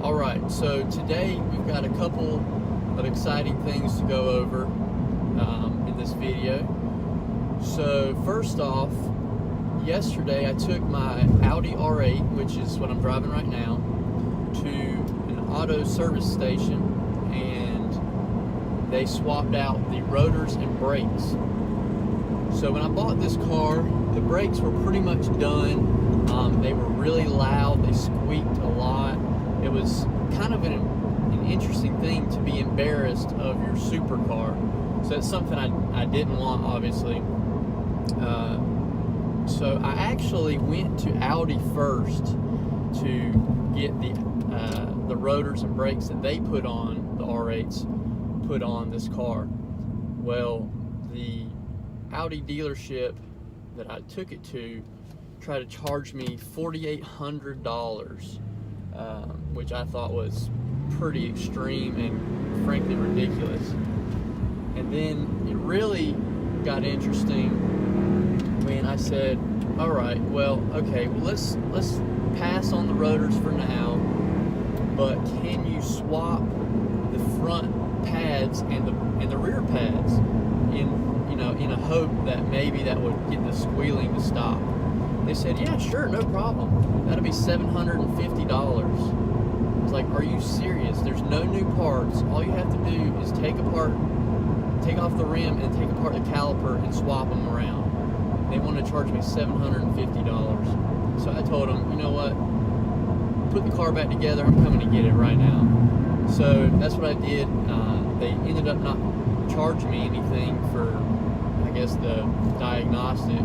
Alright, so today we've got a couple of exciting things to go over in this video. So first off, yesterday I took my Audi R8, which is what I'm driving right now, to an auto service station, and they swapped out the rotors and brakes. So when I bought this car, the brakes were pretty much done. They were really loud, they squeaked a lot. It was kind of an interesting thing to be embarrassed of your supercar. So that's something I didn't want, obviously. So I actually went to Audi first to get the rotors and brakes that they put on the R8s put on this car. Well, the Audi dealership that I took it to tried to charge me $4,800, which I thought was pretty extreme and frankly ridiculous. And then it really got interesting when I said, all right, well, okay, well, let's pass on the rotors for now, but can you swap the front pads and the rear pads in a hope that maybe that would get the squealing to stop? They said, yeah, sure, no problem. That'll be $750. It's like, are you serious? There's no new parts. All you have to do is take off the rim and take apart the caliper and swap them around. They want to charge me $750. So I told them, you know what? Put the car back together. I'm coming to get it right now. So that's what I did. They ended up not charging me anything for, I guess, the diagnostic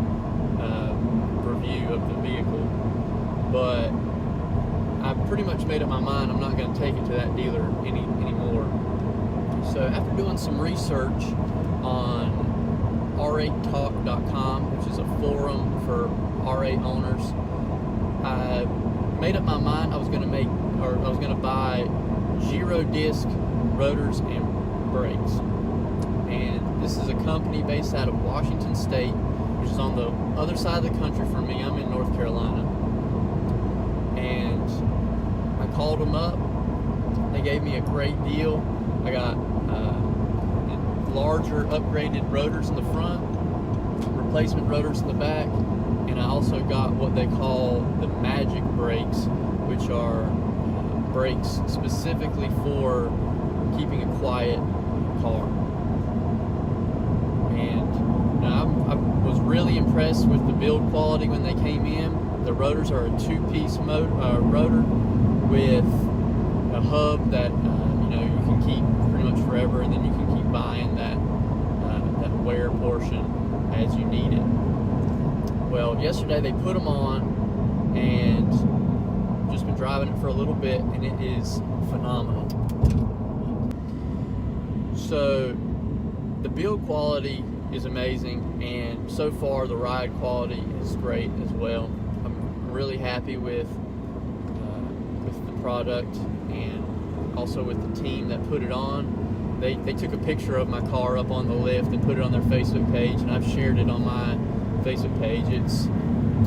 review of the vehicle, but I pretty much made up my mind I'm not going to take it to that dealer anymore. So after doing some research on r8talk.com, which is a forum for R8 owners, I made up my mind I was going to buy Giro disc rotors and brakes. And this is a company based out of Washington State, which is on the other side of the country from me. I'm in North Carolina. And I called them up. They gave me a great deal. I got larger upgraded rotors in the front, replacement rotors in the back, and I also got what they call the magic brakes, which are brakes specifically for keeping a quiet car. And I was really impressed with the build quality when they came in. The rotors are a two-piece rotor with a hub that you can keep pretty much forever, and then you can keep buying that wear portion as you need it. Well, yesterday they put them on, and just been driving it for a little bit, and it is phenomenal. So the build quality is amazing, and so far the ride quality is great as well. I'm really happy with the product, and also with the team that put it on. They took a picture of my car up on the lift and put it on their Facebook page, and I've shared it on my Facebook page. It's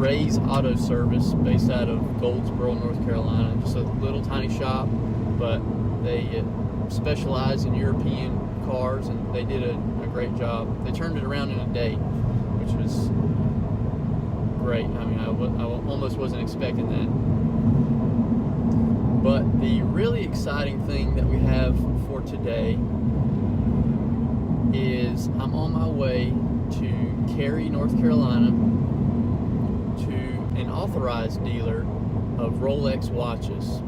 Ray's Auto Service, based out of Goldsboro, North Carolina. Just a little tiny shop, but they specialize in European cars, and they did a great job. They turned it around in a day, which was great. I mean, I almost wasn't expecting that. But the really exciting thing that we have for today is I'm on my way to Cary, North Carolina, to an authorized dealer of Rolex watches.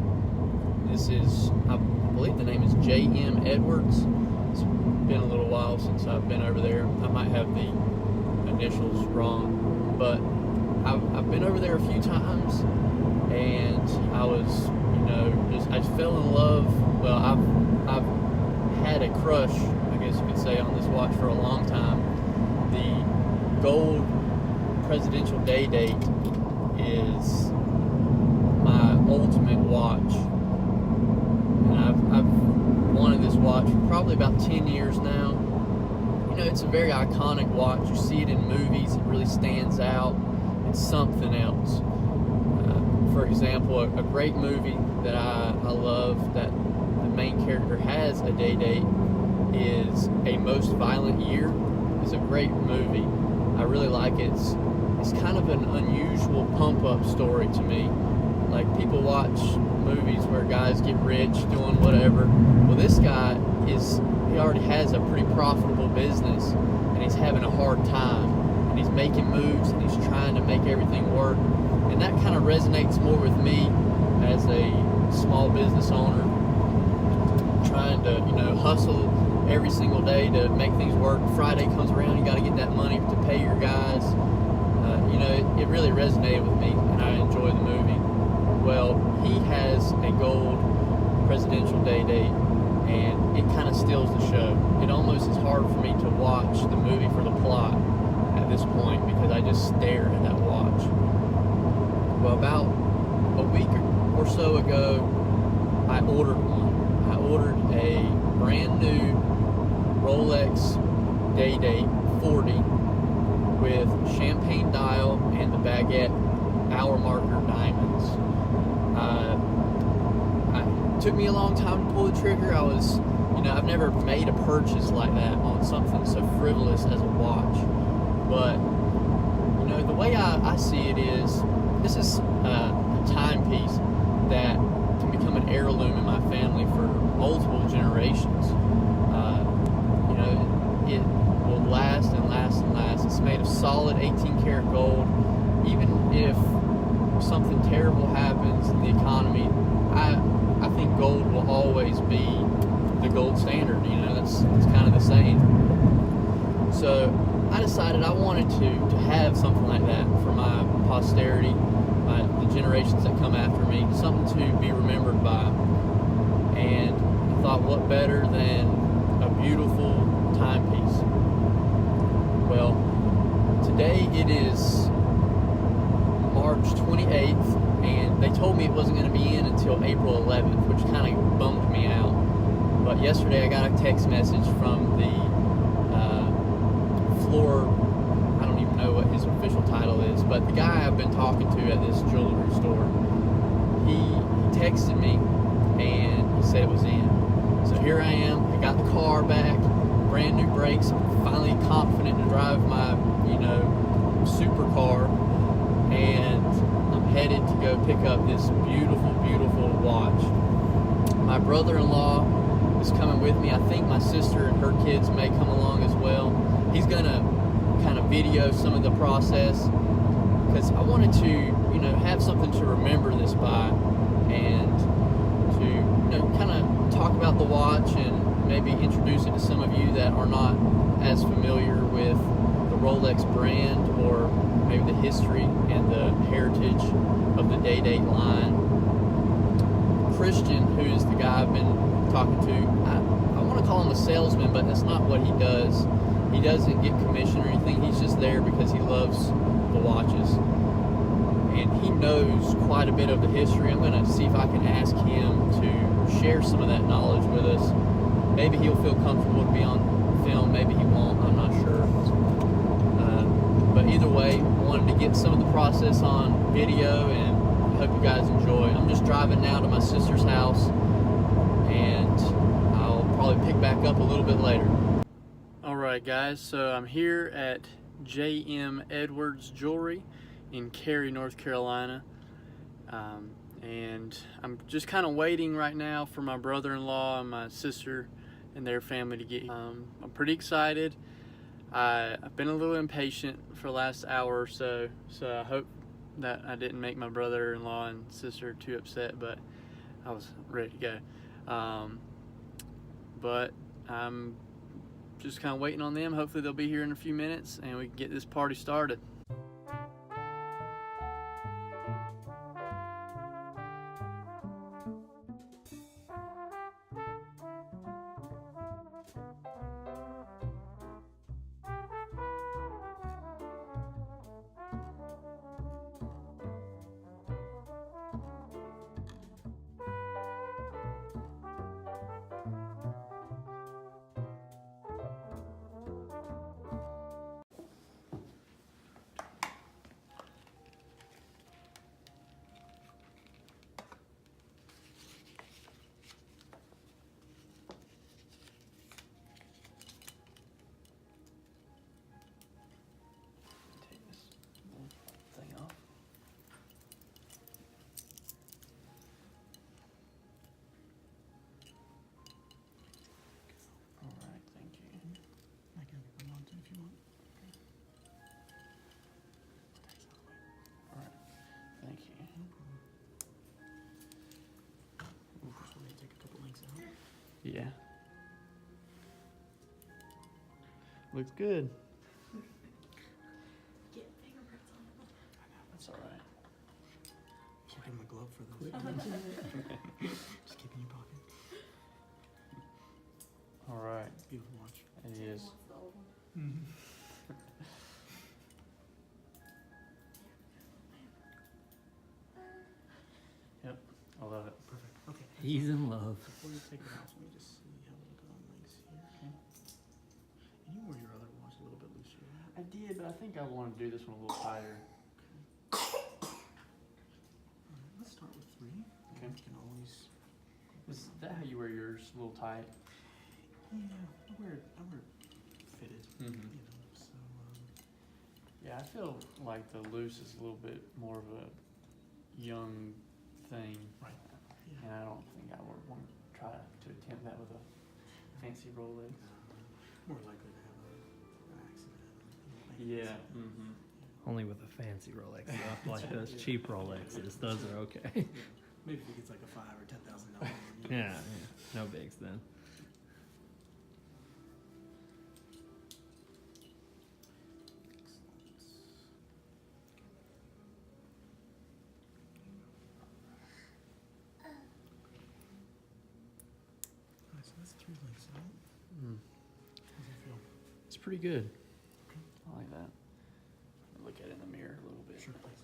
This is, I believe the name is J.M. Edwards. It's been a little while since I've been over there. I might have the initials wrong, but I've been over there a few times, and I was, I just fell in love. Well, I've had a crush, I guess you could say, on this watch for a long time. The gold Presidential Day Date is my ultimate watch, and I've wanted this watch for probably about 10 years now. It's a very iconic watch. You see it in movies, it really stands out. It's something else. for example, a great movie that I love that the main character has a day date is A Most Violent Year. It's a great movie. I really like it. It's kind of an unusual pump-up story to me. Like, people watch movies where guys get rich doing whatever. Well, this guy he already has a pretty profitable business, and he's having a hard time, and he's making moves, and he's trying to make everything work. And that kind of resonates more with me as a small business owner, trying to, hustle every single day to make things work. Friday comes around, you got to get that money to pay your guys. It really resonated with me, and I enjoy the movie. Well, he has a gold presidential day date, and it kind of steals the show. It almost is hard for me to watch the movie for the plot at this point, because I just stare at that watch. Well, about a week or so ago, I ordered one. I ordered a brand new Rolex Day Date 40 with champagne dial and the Baguette hour marker diamonds. It took me a long time to pull the trigger. I've never made a purchase like that on something so frivolous as a watch. But, the way I see it is, this is a timepiece that can become an heirloom in my family for multiple generations. It will last and last and last. It's made of solid 18 karat gold. Even if something terrible happens in the economy, I think gold will always be the gold standard. That's kind of the saying. So I decided I wanted to have something like that for my posterity, the generations that come after me, something to be remembered by. And I thought, what better than a beautiful timepiece? Well, today it is March 28th, and they told me it wasn't going to be in until April 11th, which kind of bummed me out. But yesterday I got a text message from the I don't even know what his official title is, but the guy I've been talking to at this jewelry store, he texted me and he said it was in. So here I am. I got the car back, brand new brakes. I'm finally confident to drive my, supercar, and I'm headed to go pick up this beautiful, beautiful watch. My brother-in-law is coming with me. I think my sister and her kids may come along as well. He's gonna kind of video some of the process, because I wanted to, have something to remember this by, and to, kind of talk about the watch and maybe introduce it to some of you that are not as familiar with the Rolex brand, or maybe the history and the heritage of the Day Date line. Christian, who is the guy I've been talking to, I want to call him a salesman, but that's not what he does. He doesn't get commission or anything. He's just there because he loves the watches. And he knows quite a bit of the history. I'm going to see if I can ask him to share some of that knowledge with us. Maybe he'll feel comfortable to be on film. Maybe he won't. I'm not sure. But either way, I wanted to get some of the process on video, and I hope you guys enjoy. I'm just driving now to my sister's house, and I'll probably pick back up a little bit later. Alright guys, so I'm here at J.M. Edwards Jewelry in Cary, North Carolina, and I'm just kind of waiting right now for my brother-in-law and my sister and their family to get here. I'm pretty excited. I've been a little impatient for the last hour or so, so I hope that I didn't make my brother-in-law and sister too upset, but I was ready to go. But I'm just kind of waiting on them. Hopefully they'll be here in a few minutes and we can get this party started. Yeah. Looks good. Get fingerprints on them. That's all right. Can't give him a glove for those. Just keep in your pocket. All right. Beautiful watch. It is. What's the old one? Mm-hmm. Yep. I love it. Perfect. Okay. He's in love. Before you take it off, let me just see how we look on legs here. Okay. And you wore your other watch a little bit looser, right? I did, but I think I want to do this one a little tighter. Alright, let's start with 3. Okay. You can always. Is that how you wear yours? A little tight? Yeah, I wear it fitted. Mm-hmm. You know, so Yeah, I feel like the loose is a little bit more of a young thing. right. And I don't think I would want to try to attempt that with a fancy Rolex. More likely to have an accident. Yeah. Mm-hmm. Only with a fancy Rolex, not like those cheap Rolexes. Those are okay. Yeah. Maybe if it gets like a $5,000 or $10,000 one. You know. Yeah, no bigs then. Alright, so that's 3 links out. Mm. How's it feel? It's pretty good. Okay. I like that. Look at it in the mirror a little bit. Sure, please.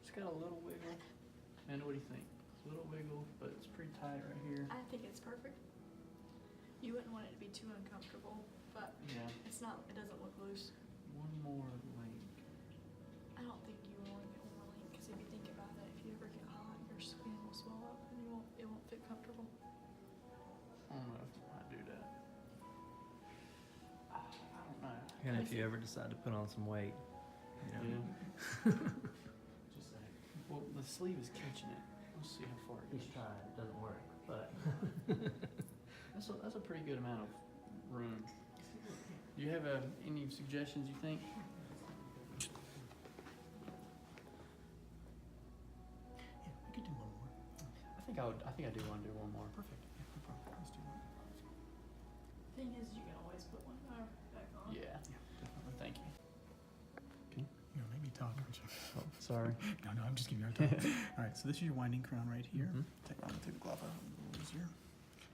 It's got a little wiggle. And what do you think? It's a little wiggle, but it's pretty tight right here. I think it's perfect. You wouldn't want it to be too uncomfortable, but Yeah. it's not. It doesn't look loose. One more link. I don't think you want to get one more link because if you think about it, if you ever get hot, your skin will swell up and it won't fit comfortable. I don't know if I do that. I don't know. And if you ever decide to put on some weight, you know. Yeah. Just like, well, the sleeve is catching it. Let's see how far it He's goes. trying, it doesn't work, but. That's a pretty good amount of room. Do you have any suggestions you think? Yeah, we could do one more. I think I do want to do one more. Perfect. Yeah, no problem. Let's do that. Thing is, you can always put one back on. Yeah. Yeah, definitely. Thank you. You know, make me talk, aren't you? Oh, sorry. No, I'm just giving you a hard time. All right, so this is your winding crown right here. Mhm. I'm gonna take the glove out a little easier.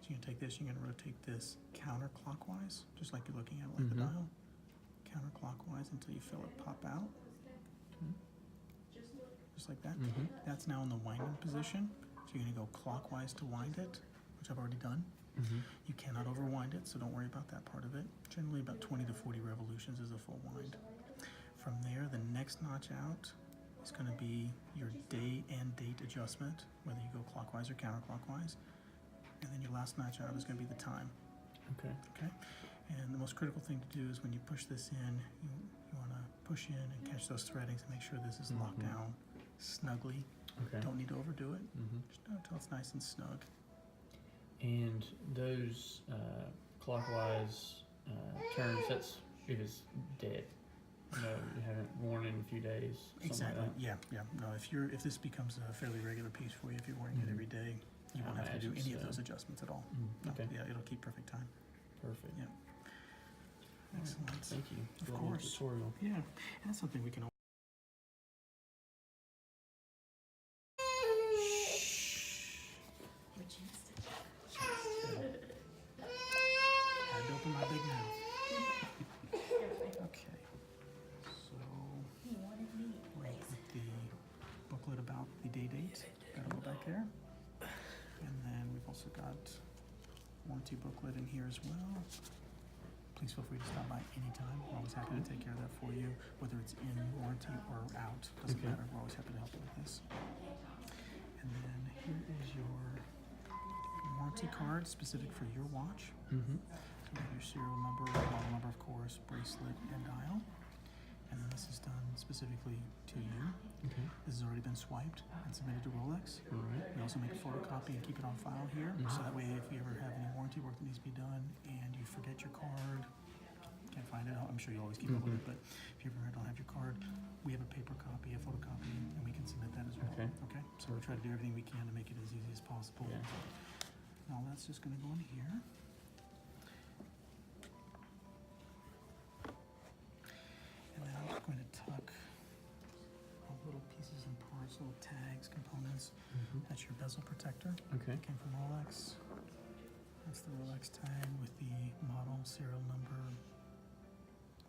So you're gonna take this, you're gonna rotate this counterclockwise, just like you're looking at it, like the Mhm. dial. Counterclockwise until you feel it pop out. Just like that. Mhm. That's now in the winding position. So you're gonna go clockwise to wind it, which I've already done. Mm-hmm. You cannot overwind it, so don't worry about that part of it. Generally about 20 to 40 revolutions is a full wind. From there, the next notch out is going to be your day and date adjustment, whether you go clockwise or counterclockwise. And then your last notch out is going to be the time. Okay. Okay? And the most critical thing to do is when you push this in, you want to push in and catch those threadings and make sure this is locked Mhm. down snugly. Okay. Don't need to overdo it. Mm-hmm. Just do it until it's nice and snug. And those clockwise turns, that's if it's dead. No, you haven't worn in a few days. something Exactly. Like that. Yeah. No, if this becomes a fairly regular piece for you, if you're wearing it Mhm. every day, you won't I have to do imagine any of so. those adjustments at all. Mm, No, okay. Yeah, it'll keep perfect time. Perfect. Yeah. Excellent. Thank you. Of for that course. Tutorial. Yeah, and that's something we can. Your chin's Had to open my big mouth. Okay. So He wanted me we're anyways. with the booklet about the day date. Got a little back there. And then we've also got warranty booklet in here as well. Please feel free to stop by anytime. We're always happy to take care of that for you, whether it's in warranty or out. Doesn't Okay. matter. We're always happy to help you with this. And then here is your warranty card specific for your watch. Mm-hmm. So you have your serial number, model number, of course, bracelet, and dial. And then this is done specifically to you. Okay. This has already been swiped and submitted to Rolex. All right. We also make a photocopy and keep it on file here, so that way if we ever have any warranty work that needs to be done and you forget your card, can't find it I'm sure you always keep up with it, but if you ever don't have your card, we have a paper copy, a photocopy, and we can submit that as well. Okay. Okay. So we try to do everything we can to make it as easy as possible. Yeah. And all that's just going to go in here. And then I'm just going to tuck all little pieces and parts, little tags, components. That's your bezel protector. Okay. Came from Rolex. That's the Rolex tag with the model, serial number,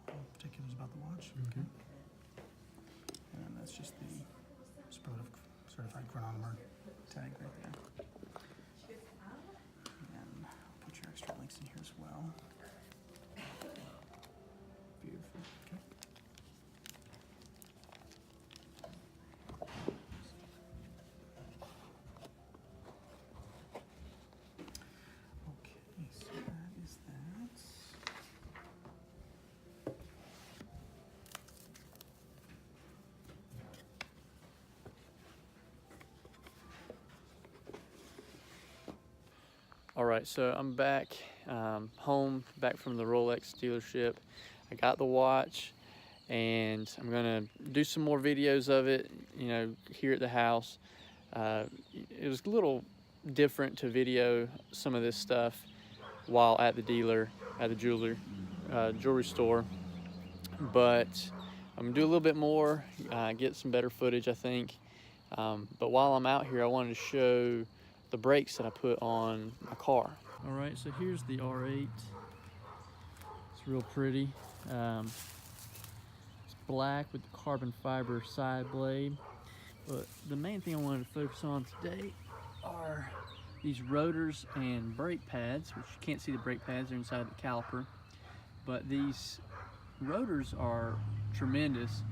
all particulars about the watch. Okay. And then that's just the certified chronometer tag right there. And I'll put your extra links in here as well. Beautiful. Okay. Okay, so that is that. All right, so I'm back home, back from the Rolex dealership. I got the watch, and I'm gonna do some more videos of it, you know, here at the house. It was a little different to video some of this stuff while at the dealer, at the jewelry store, but I'm gonna do a little bit more, get some better footage, I think. But while I'm out here, I wanted to show the brakes that I put on my car. All right, so here's the R8. It's real pretty. It's black with the carbon fiber side blade. But the main thing I wanted to focus on today are these rotors and brake pads, which you can't see the brake pads, they're inside the caliper. But these rotors are tremendous.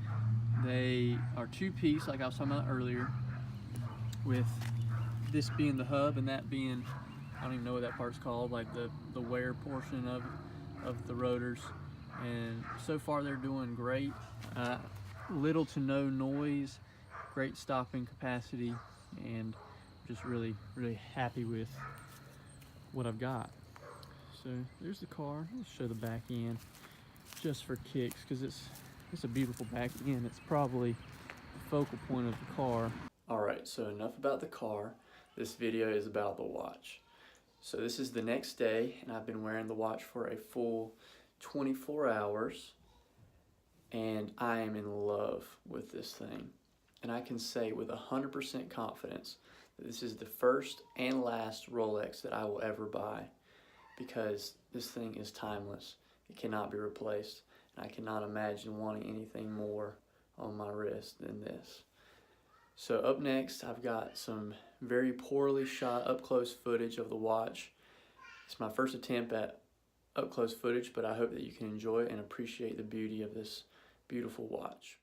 They are two-piece, like I was talking about earlier, with this being the hub and that being, I don't even know what that part's called, like the wear portion of the rotors. And so far they're doing great. Little to no noise, great stopping capacity, and just really happy with what I've got. So there's the car. Let's show the back end just for kicks, because it's a beautiful back end. It's probably the focal point of the car. All right, so enough about the car. This video is about the watch. So this is the next day, and I've been wearing the watch for a full 24 hours, and I am in love with this thing. And I can say with 100% confidence that this is the first and last Rolex that I will ever buy, because this thing is timeless. It cannot be replaced, and I cannot imagine wanting anything more on my wrist than this. So up next, I've got some very poorly shot up-close footage of the watch. It's my first attempt at up-close footage, but I hope that you can enjoy and appreciate the beauty of this beautiful watch.